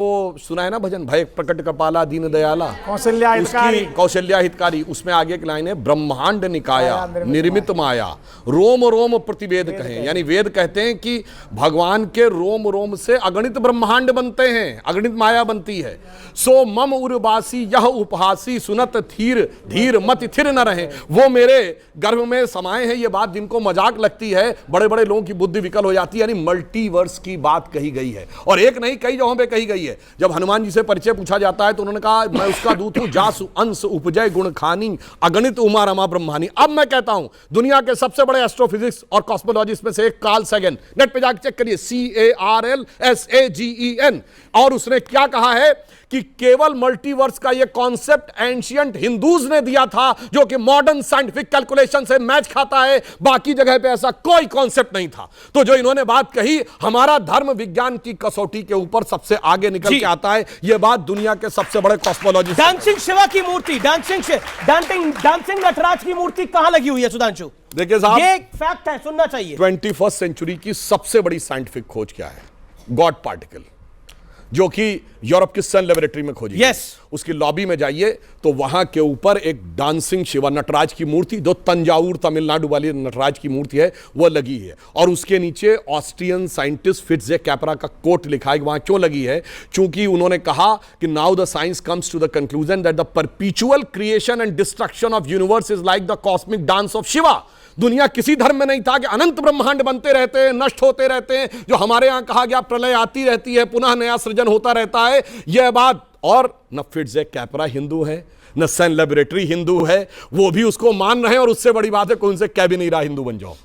वो सुना है ना भजन, भय प्रकट कपाला दीन दयाला, कौशल्या हितकारी। कौशल्या हितकारी। उसमें आगे की लाइन है, ब्रह्मांड निकाया निर्मित माया, रोम रोम प्रतिवेद कहें। यानी वेद कहते हैं कि भगवान के रोम रोम से अगणित ब्रह्मांड बनते हैं, अगणित माया बनती है। सो मम उर्वासी यह उपहासी, सुनत थीर धीर मत थिर न रहे। वो मेरे गर्भ में समाये हैं। ये बात जिनको मजाक लगती है, बड़े बड़े लोगों की बुद्धि विकल हो जाती है। यानी मल्टीवर्स की बात कही गई है, और एक नहीं कई जगहों पे कही गई है। जब हनुमान जी से परिचय पूछा जाता है तो उन्होंने कहा, मैं उसका दूत हूं, जासु अंश उपजय गुण खानी, अगणित उमा रमा ब्रह्मानी। अब मैं कहता हूं, दुनिया के सबसे बड़े एस्ट्रोफिजिक्स और कॉस्मोलॉजिस्ट में से एक कार्ल सैगन, नेट पे जाकर चेक करिए, CARLSAGEN, और उसने क्या कहा है कि केवल मल्टीवर्स का यह कॉन्सेप्ट एंशिएंट हिंदूज ने दिया था, जो कि मॉडर्न साइंटिफिक कैलकुलेशन से मैच खाता है। बाकी जगह पे ऐसा कोई कॉन्सेप्ट नहीं था। तो जो इन्होंने बात कही, हमारा धर्म विज्ञान की कसौटी के ऊपर सबसे आगे निकल के आता है। यह बात दुनिया के सबसे बड़े कॉस्मोलॉजिस्ट। डांसिंग शिवा की मूर्ति, डांसिंग नटराज की मूर्ति कहां लगी हुई है सुधांशु? देखिए साहब, ये एक फैक्ट है, सुनना चाहिए। 21st सेंचुरी की सबसे बड़ी साइंटिफिक खोज क्या है? गॉड पार्टिकल, जो कि यूरोप की सन लेबोरेटरी में खोजी। Yes. उसकी लॉबी में जाइए तो वहां के ऊपर एक डांसिंग शिवा नटराज की मूर्ति, जो तंजावुर तमिलनाडु वाली नटराज की मूर्ति है, वो लगी है। और उसके नीचे ऑस्ट्रियन साइंटिस्ट फिट्जे कैपरा का कोट लिखा है। वहां क्यों लगी है? क्योंकि उन्होंने कहा कि now the science comes to the conclusion that the perpetual creation and destruction of universe is like the cosmic dance of Shiva. दुनिया किसी धर्म में नहीं था कि अनंत ब्रह्मांड बनते रहते हैं, नष्ट होते रहते हैं, जो हमारे यहां कहा गया प्रलय आती रहती है, पुनः नया सृजन होता रहता है। यह बात, और न फिट्जे कैपरा हिंदू है, न सन लेबोरेटरी हिंदू है, वो भी उसको मान रहे हैं। और उससे बड़ी बात है, कोई उनसे कह भी नहीं रहा हिंदू बन जाओ।